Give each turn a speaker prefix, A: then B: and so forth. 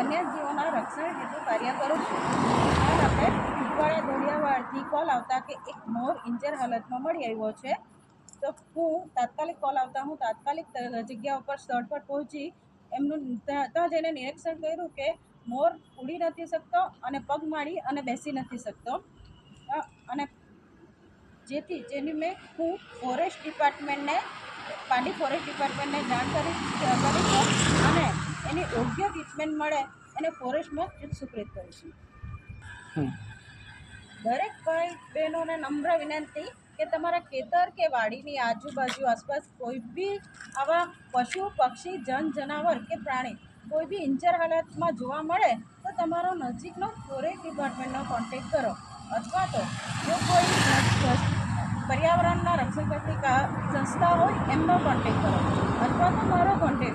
A: વન્યજીવોના રક્ષણ હેતુ કાર્ય કરું છું। હાલ આપણે કુકવાડા ધોળિયાવાડથી કોલ આવતા કે એક મોર ઇન્જર હાલતમાં મળી આવ્યો છે। તો હું તાત્કાલિક કોલ આવતા હું તાત્કાલિક જગ્યા ઉપર સ્થળ પર પહોંચી એમનું ત્યાં જઈને નિરીક્ષણ કર્યું કે મોર ઉડી નથી શકતો અને પગ માડી અને બેસી નથી શકતો, અને જેની મેં હું ફોરેસ્ટ ડિપાર્ટમેન્ટને પાડી ફોરેસ્ટ ડિપાર્ટમેન્ટને જાણ કરી છે અને એની યોગ્ય ટ્રીટમેન્ટ મળે એને ફોરેસ્ટમાં સુપ્રત કરીશું। દરેક ભાઈ બહેનોને નમ્ર વિનંતી કે તમારા ખેતર કે વાડીની આજુબાજુ આસપાસ કોઈ બી આવા પશુ પક્ષી જનાવર કે પ્રાણી કોઈ બી ઇન્જર હાલતમાં જોવા મળે તો તમારો નજીકનો ફોરેસ્ટ ડિપાર્ટમેન્ટનો કોન્ટેક કરો, અથવા તો જો કોઈ પર્યાવરણના રક્ષણ કરતી સંસ્થા હોય એમનો કોન્ટેક કરો, અથવા તો મારો કોન્ટેક